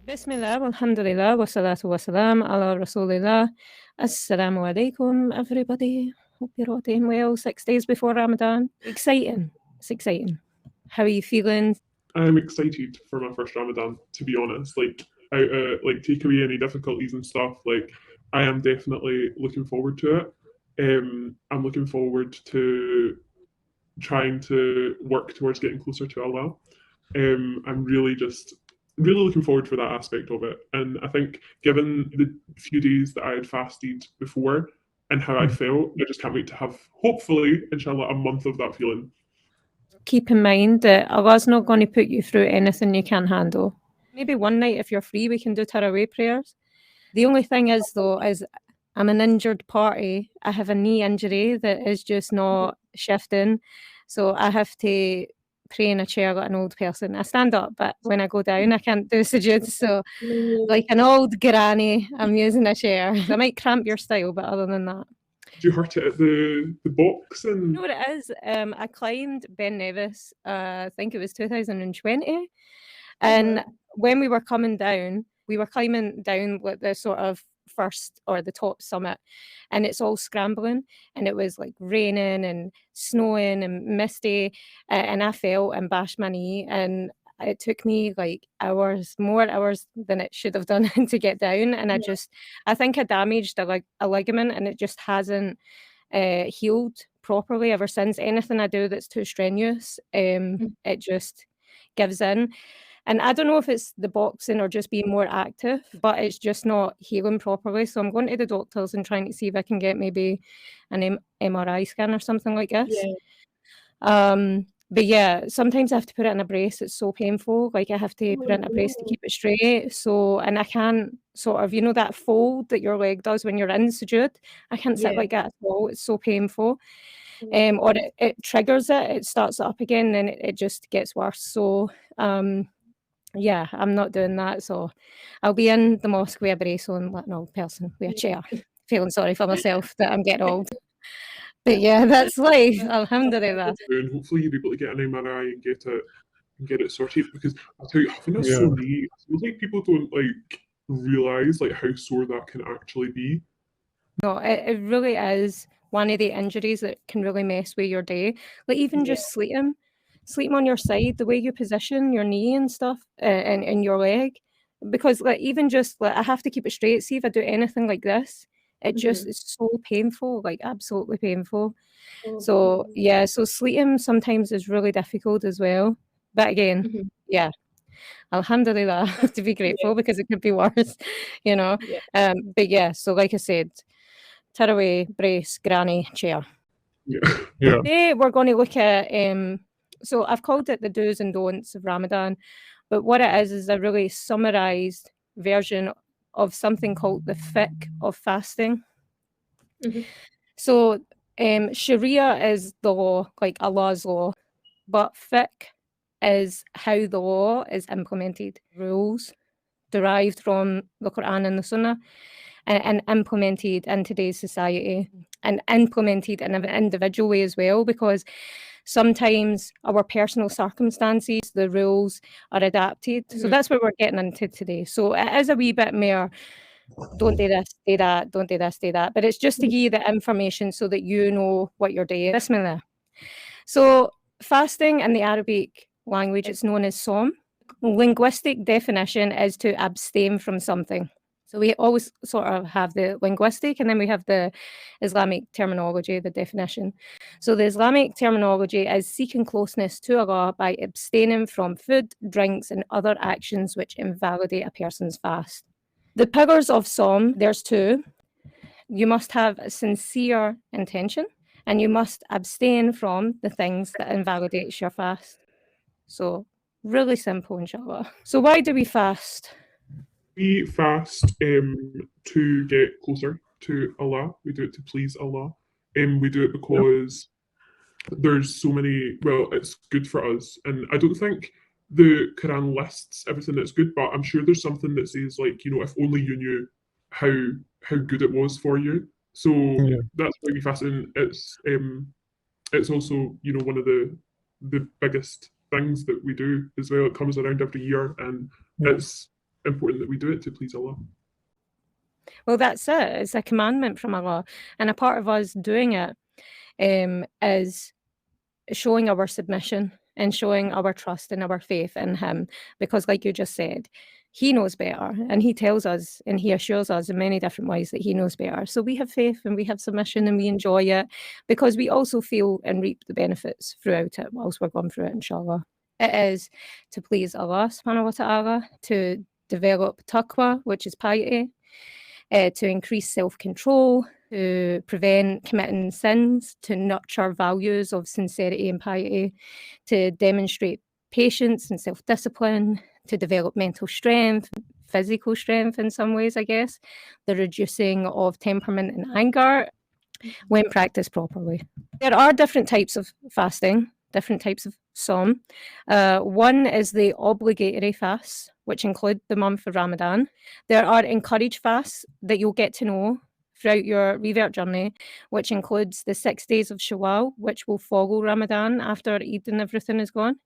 Bismillah, alhamdulillah, wassalatu wassalam ala rasulillah. Assalamu alaikum, everybody. Hope you're all doing well. 6 days before Ramadan. Exciting. It's exciting. How are you feeling? I'm excited for my first Ramadan, to be honest. Take away any difficulties and stuff. I am definitely looking forward to it. I'm looking forward to trying to work towards getting closer to Allah. I'm really looking forward for that aspect of it. And I think, given the few days that I had fasted before and how I felt, I just can't wait to have, hopefully, inshallah, a month of that feeling. Keep in mind that Allah's not going to put you through anything you can't handle. Maybe one night, if you're free, we can do Tarawih prayers. The only thing is, though, is I'm an injured party. I have a knee injury that is just not shifting. So I have to pray in a chair like an old person. I stand up, but when I go down, I can't do sujood. So like an old granny, I'm using a chair. I might cramp your style, but other than that. Do you hurt it at the box? You know what it is? I climbed Ben Nevis, I think it was 2020. And when we were coming down, we were climbing down like the sort of first or the top summit, and it's all scrambling, and it was like raining and snowing and misty, and I fell and bashed my knee, and it took me like hours, more hours than it should have done to get down. And I think I damaged a ligament, and it just hasn't healed properly ever since. Anything I do that's too strenuous, it just gives in. And I don't know if it's the boxing or just being more active, but it's just not healing properly. So I'm going to the doctors and trying to see if I can get maybe an MRI scan or something like this. But yeah, sometimes I have to put it in a brace. It's so painful. Like I have to put it in a brace to keep it straight. So, and I can't sort of, that fold that your leg does when you're in sujood. I can't sit like that at all. It's so painful. Or it triggers it. It starts it up again, and it just gets worse. So, yeah, I'm not doing that. So I'll be in the mosque with a brace on, like an old person with a chair, feeling sorry for myself that I'm getting old. But yeah, that's life. Alhamdulillah. And hopefully you'll be able to get an MRI and get it sorted, because I'll tell you, having a sore knee, I feel like people don't realise how sore that can actually be. No, it really is one of the injuries that can really mess with your day. Like even just sleeping on your side, the way you position your knee and stuff, and your leg, because like even just like I have to keep it straight. See if I do anything like this, it just is so painful, like absolutely painful. So yeah, so sleeping sometimes is really difficult as well. But again, yeah, alhamdulillah, to be grateful because it could be worse, But yeah, so like I said, Tarawih, brace, granny, chair. Yeah. Today we're going to look at, so I've called it the do's and don'ts of Ramadan, but what it is a really summarised version of something called the fiqh of fasting. So Sharia is the law, like Allah's law, but fiqh is how the law is implemented. Rules derived from the Quran and the Sunnah, and implemented in today's society, and implemented in an individual way as well, because sometimes our personal circumstances, the rules are adapted. So that's what we're getting into today. So it is a wee bit more, don't do this, do that, don't do this, do that. But it's just to give you the information so that you know what you're doing. Bismillah. So fasting in the Arabic language, it's known as Sawm. Linguistic definition is to abstain from something. So we always sort of have the linguistic, and then we have the Islamic terminology, the definition. So the Islamic terminology is seeking closeness to Allah by abstaining from food, drinks, and other actions which invalidate a person's fast. The pillars of Sawm, there's two. You must have a sincere intention, and you must abstain from the things that invalidates your fast. So really simple, inshallah. So why do we fast? We fast to get closer to Allah. We do it to please Allah. We do it because there's so many, it's good for us. And I don't think the Quran lists everything that's good, but I'm sure there's something that says if only you knew how good it was for you. So that's why we fast. And it's also, one of the biggest things that we do as well. It comes around every year, and it's important that we do it to please Allah. Well, that's it. It's a commandment from Allah. And a part of us doing it is showing our submission and showing our trust and our faith in Him. Because like you just said, He knows better, and He tells us and He assures us in many different ways that He knows better. So we have faith and we have submission and we enjoy it because we also feel and reap the benefits throughout it whilst we're going through it, inshallah. It is to please Allah subhanahu wa ta'ala, to develop taqwa, which is piety, to increase self-control, to prevent committing sins, to nurture values of sincerity and piety, to demonstrate patience and self-discipline, to develop mental strength, physical strength in some ways, I guess, the reducing of temperament and anger when practiced properly. There are different types of fasting, different types of Sawm. One is the obligatory fasts, which include the month of Ramadan. There are encouraged fasts that you'll get to know throughout your Revert journey, which includes the 6 days of Shawwal, which will follow Ramadan after Eid and everything is gone.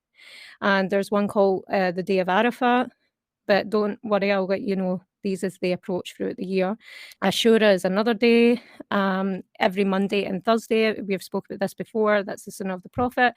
And there's one called the Day of Arafat, but don't worry, I'll let you know these as they approach throughout the year. Ashura is another day, every Monday and Thursday. We've spoken about this before. That's the Sunnah of the Prophet.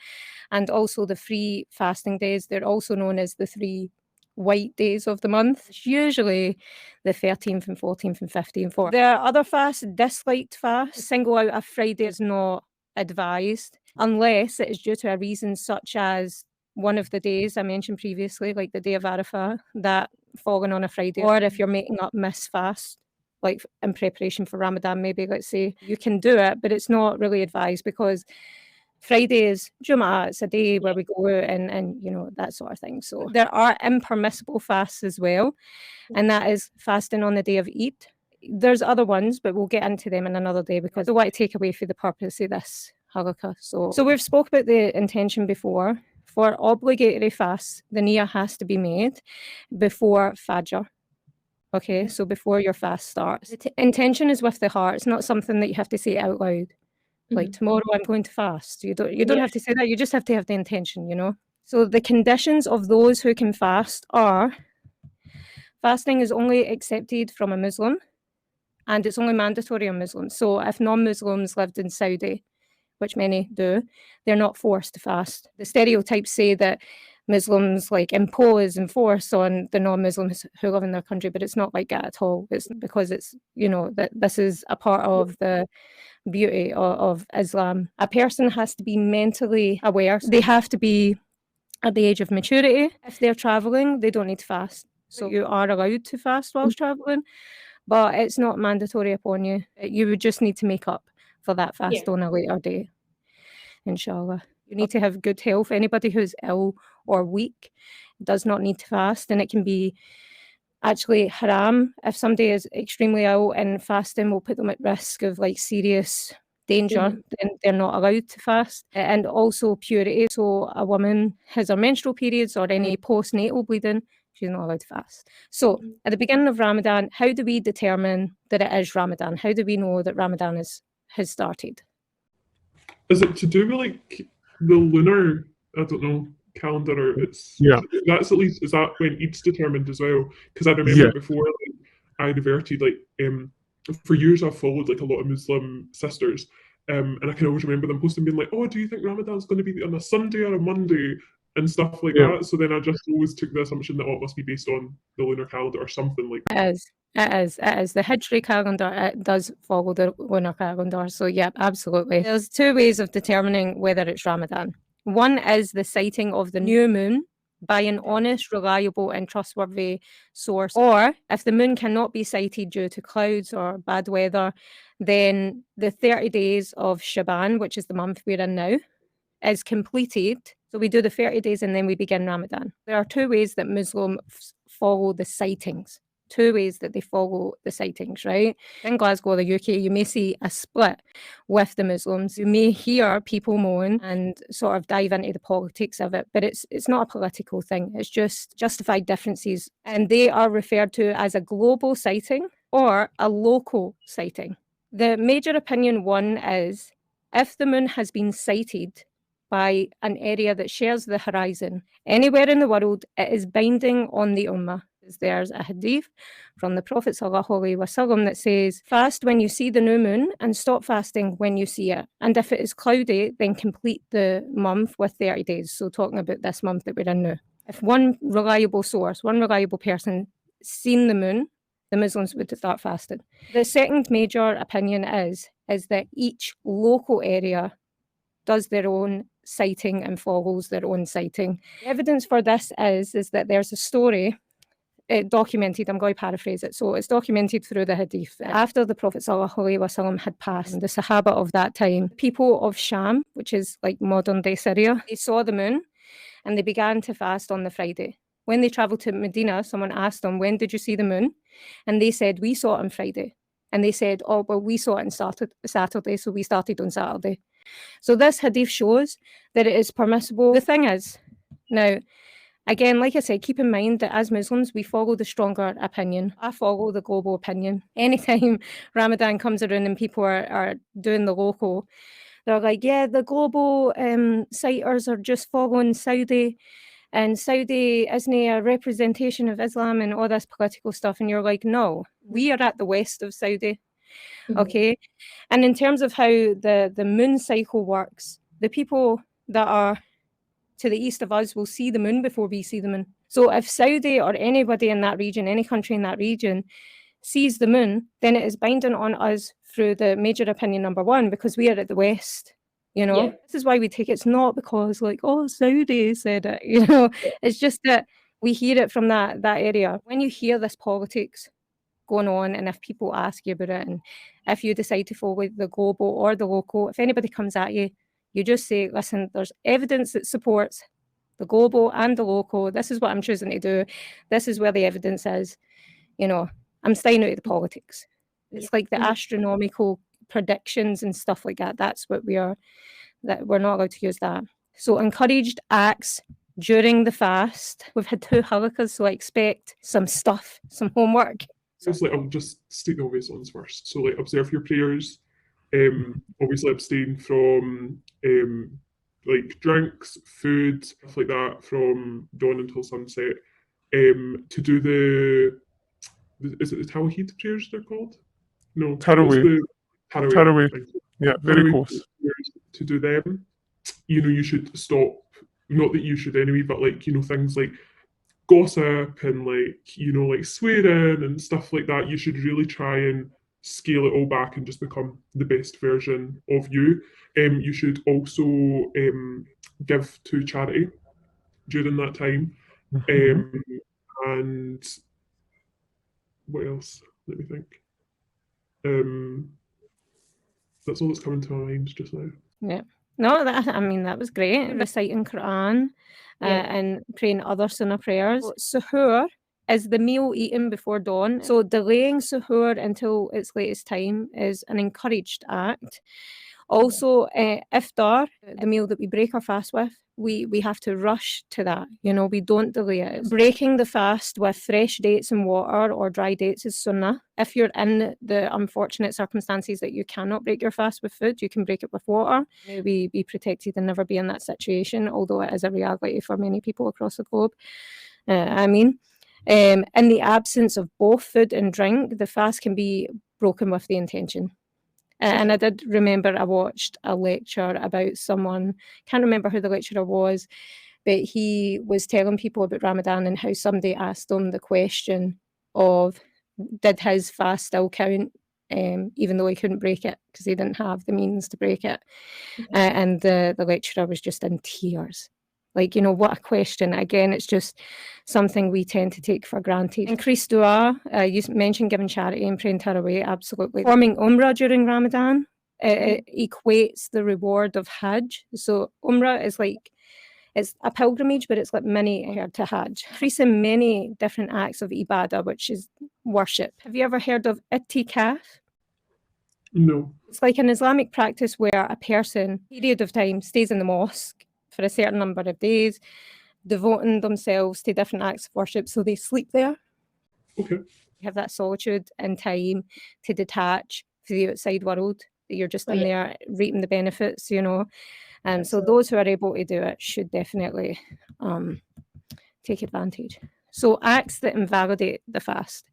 And also the 3 fasting days. They're also known as the 3 white days of the month. It's usually the 13th and 14th and 15th. There are other fasts, disliked fasts. Single out a Friday is not advised unless it is due to a reason such as one of the days I mentioned previously, like the Day of Arafat, that falling on a Friday, or if you're making up missed fast, like in preparation for Ramadan, maybe, let's say, you can do it, but it's not really advised because Friday is Jum'ah, it's a day where we go out and you know, that sort of thing. So there are impermissible fasts as well, and that is fasting on the day of Eid. There's other ones, but we'll get into them in another day because I want to take away for the purpose of this Halaqa. So we've spoke about the intention before. For obligatory fasts, the niyyah has to be made before Fajr. Okay, so before your fast starts. The intention is with the heart. It's not something that you have to say out loud. Like, tomorrow I'm going to fast. You don't have to say that. You just have to have the intention, you know. So the conditions of those who can fast are: fasting is only accepted from a Muslim, and it's only mandatory on Muslims. So if non-Muslims lived in Saudi, which many do, they're not forced to fast. The stereotypes say that Muslims like impose and force on the non-Muslims who live in their country, but it's not like that at all. It's because it's, you know, that this is a part of the beauty of Islam. A person has to be mentally aware. They have to be at the age of maturity. If they're traveling, they don't need to fast. So you are allowed to fast whilst traveling, but it's not mandatory upon you. You would just need to make up for that fast on a later day, inshallah. You need to have good health. Anybody who's ill or weak does not need to fast, and it can be actually haram if somebody is extremely ill and fasting will put them at risk of like serious danger, then they're not allowed to fast. And also purity. So a woman has her menstrual periods or any postnatal bleeding, she's not allowed to fast. So at the beginning of Ramadan, how do we determine that it is Ramadan? How do we know that Ramadan has started? Is it to do with like the lunar, I don't know, calendar, or it's that's at least, is that when Eid's determined as well? Because I remember before like, I reverted, like for years I've followed like a lot of Muslim sisters, and I can always remember them posting being like, oh, do you think Ramadan's going to be on a Sunday or a Monday and stuff like that? So then I just always took the assumption that it must be based on the lunar calendar or something like that. It is. The Hijri calendar, it does follow the lunar calendar. So yeah, absolutely. There's 2 ways of determining whether it's Ramadan. One is the sighting of the new moon by an honest, reliable and trustworthy source. Or if the moon cannot be sighted due to clouds or bad weather, then the 30 days of Shaban, which is the month we're in now, is completed. So we do the 30 days and then we begin Ramadan. There are 2 ways that Muslims follow the sightings. 2 ways that they follow the sightings, right? In Glasgow, the UK, you may see a split with the Muslims. You may hear people moan and sort of dive into the politics of it, but it's not a political thing. It's just justified differences. And they are referred to as a global sighting or a local sighting. The major opinion one is if the moon has been sighted by an area that shares the horizon anywhere in the world, it is binding on the Ummah. There's a hadith from the Prophet ﷺ that says, fast when you see the new moon and stop fasting when you see it. And if it is cloudy, then complete the month with 30 days. So talking about this month that we're in now. If one reliable source, one reliable person seen the moon, the Muslims would start fasting. The second major opinion is that each local area does their own sighting and follows their own sighting. The evidence for this is that there's a story documented, I'm going to paraphrase it. So it's documented through the hadith. After the Prophet ﷺ had passed, the Sahaba of that time, people of Sham, which is like modern day Syria, they saw the moon and they began to fast on the Friday. When they travelled to Medina, someone asked them, when did you see the moon? And they said, we saw it on Friday. And they said, oh, well, we saw it on Saturday, so we started on Saturday. So this hadith shows that it is permissible. The thing is, now, again, like I said, keep in mind that as Muslims, we follow the stronger opinion. I follow the global opinion. Anytime Ramadan comes around and people are doing the local, they're like, yeah, the global sighters are just following Saudi, and Saudi isn't a representation of Islam and all this political stuff. And you're like, no, we are at the west of Saudi. Okay. And in terms of how the moon cycle works, the people that are to the east of us will see the moon before we see the moon. So if Saudi or anybody in that region, any country in that region, sees the moon, then it is binding on us through the major opinion number one, because we are at the west. This is why we take it. It's not because like, oh, Saudi said it, it's just that we hear it from that area. When you hear this politics going on, and if people ask you about it, and if you decide to follow the global or the local, if anybody comes at you, you just say, listen, there's evidence that supports the global and the local. This is what I'm choosing to do. This is where the evidence is. I'm staying out of the politics. It's like the astronomical predictions and stuff like that. That's what we're not allowed to use that. So encouraged acts during the fast. We've had 2 halaqas, so I expect some stuff, some homework. So I'll just state the obvious ones first. So observe your prayers. Obviously abstain from like drinks, food, stuff like that from dawn until sunset. To do is it the Tawheed prayers they're called? No, Tarawih. Tarawih. Yeah, very close. To do them, you should stop. Not that you should anyway, but things like gossip and like swearing and stuff like that. You should really try and scale it all back and just become the best version of you. You should also give to charity during that time. And what else? Let me think. That's all that's coming to my mind just now. Yeah. No, that was great. Reciting Quran and praying other sunnah prayers. Suhoor is the meal eaten before dawn. So delaying suhoor until its latest time is an encouraged act. Also, iftar, the meal that we break our fast with, we have to rush to that. We don't delay it. Breaking the fast with fresh dates and water or dry dates is sunnah. If you're in the unfortunate circumstances that you cannot break your fast with food, you can break it with water. Maybe be protected and never be in that situation, although it is a reality for many people across the globe. In the absence of both food and drink, the fast can be broken with the intention. And I did remember I watched a lecture about someone, can't remember who the lecturer was, but he was telling people about Ramadan and how somebody asked him the question of, did his fast still count, even though he couldn't break it because he didn't have the means to break it. And the lecturer was just in tears. What a question. Again, it's just something we tend to take for granted. Increased dua, you mentioned giving charity and praying Tarawih, absolutely. Performing Umrah during Ramadan, it equates the reward of Hajj. So Umrah is it's a pilgrimage, but it's like mini compared to Hajj. Increasing many different acts of ibadah, which is worship. Have you ever heard of etiquette? No. It's like an Islamic practice where a person, period of time, stays in the mosque for a certain number of days, devoting themselves to different acts of worship. So they sleep there. Okay. You have that solitude and time to detach from the outside world. You're just in there reaping the benefits, So those who are able to do it should definitely take advantage. So acts that invalidate the fast.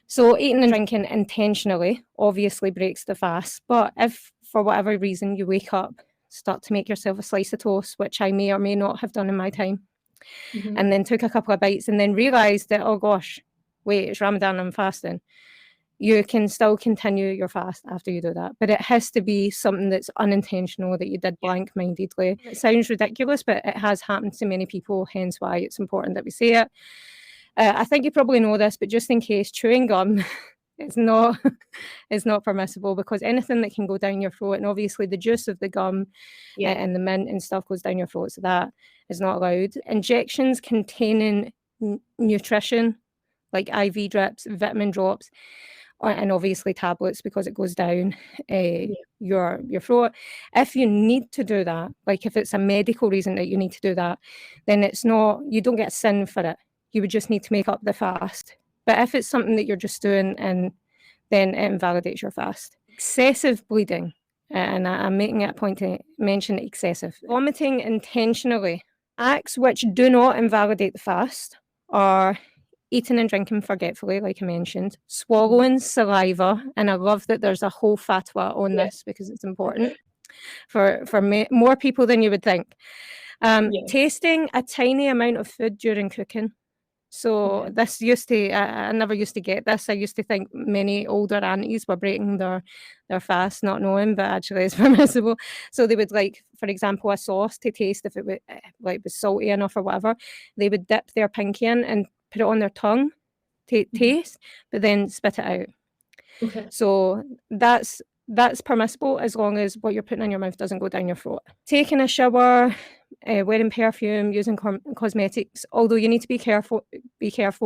So eating and drinking intentionally obviously breaks the fast, but if for whatever reason you wake up, start to make yourself a slice of toast, which I may or may not have done in my time, and then took a couple of bites and then realised that, oh gosh, wait, it's Ramadan, I'm fasting. You can still continue your fast after you do that, but it has to be something that's unintentional, that you did blank-mindedly. It sounds ridiculous, but it has happened to many people, hence why it's important that we say it. I think you probably know this, but just in case, chewing gum is not permissible, because anything that can go down your throat, and obviously the juice of the gum and the mint and stuff goes down your throat, so that is not allowed. Injections containing nutrition, like IV drips, vitamin drops, and obviously tablets, because it goes down your throat. If you need to do that, like if it's a medical reason that you need to do that, then you don't get a sin for it. You would just need to make up the fast. But if it's something that you're just doing, and then it invalidates your fast. Excessive bleeding, and I'm making it a point to mention excessive. Vomiting intentionally. Acts which do not invalidate the fast are eating and drinking forgetfully, like I mentioned, swallowing saliva, and I love that there's a whole fatwa on this, because it's important for more people than you would think. Tasting a tiny amount of food during cooking. So this used to, I never used to get this. I used to think many older aunties were breaking their fast, not knowing, but actually it's permissible. So they would, like, for example, a sauce to taste if it was salty enough or whatever. They would dip their pinky in and put it on their tongue to taste, but then spit it out. Okay. So that's permissible, as long as what you're putting in your mouth doesn't go down your throat. Taking a shower, wearing perfume, using cosmetics, although you need to be careful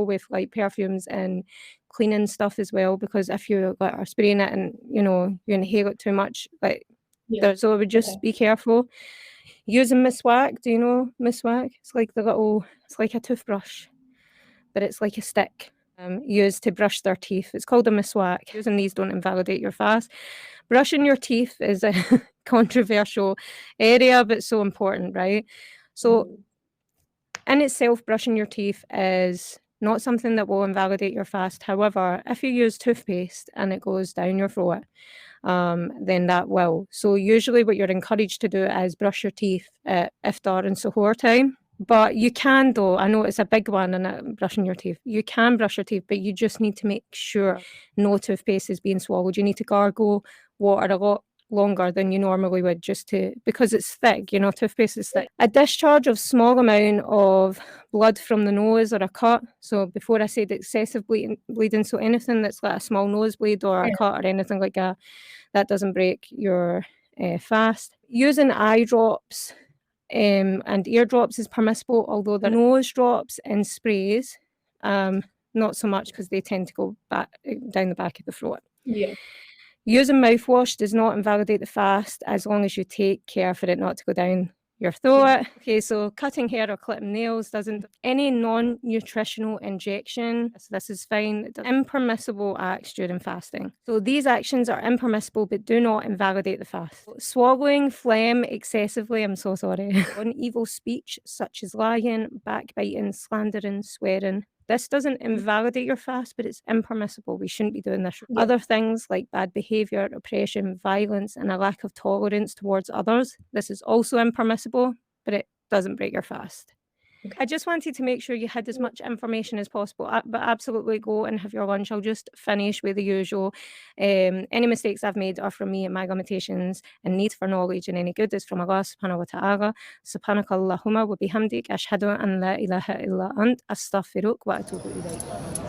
with like perfumes and cleaning stuff as well, because if you are spraying it and you inhale it too much, so I would just be careful. Using miswak, do you know miswak? It's like it's like a toothbrush, but it's like a stick used to brush their teeth. It's called a miswak. Using these don't invalidate your fast. Brushing your teeth is a controversial area, but so important, right? So in itself, brushing your teeth is not something that will invalidate your fast. However, if you use toothpaste and it goes down your throat, then that will. So usually what you're encouraged to do is brush your teeth at iftar and suhoor time. But you can, though, I know it's a big one, and brushing your teeth. You can brush your teeth, but you just need to make sure no toothpaste is being swallowed. You need to gargle water a lot longer than you normally would, because it's thick, toothpaste is thick. A discharge of small amount of blood from the nose or a cut. So before I said excessive bleeding, so anything that's like a small nosebleed or a cut or anything like that doesn't break your fast. Using eye drops and eardrops is permissible, although the nose drops and sprays, not so much, because they tend to go back down the back of the throat. Using mouthwash does not invalidate the fast, as long as you take care for it not to go down your throat. Okay, so cutting hair or clipping nails doesn't. Any non-nutritional injection, so this is fine. Impermissible acts during fasting. So these actions are impermissible but do not invalidate the fast. Swallowing phlegm excessively, I'm so sorry. On evil speech such as lying, backbiting, slandering, swearing. This doesn't invalidate your fast, but it's impermissible. We shouldn't be doing this. Other things like bad behaviour, oppression, violence, and a lack of tolerance towards others. This is also impermissible, but it doesn't break your fast. I just wanted to make sure you had as much information as possible, but absolutely go and have your lunch. I'll just finish with the usual. Any mistakes I've made are from me and my limitations, and need for knowledge and any good is from Allah subhanahu wa ta'ala. Subhanakallahumma wa bihamdik ashhadu an la ilaha illa ant astaghfiruk wa atubu ilayk.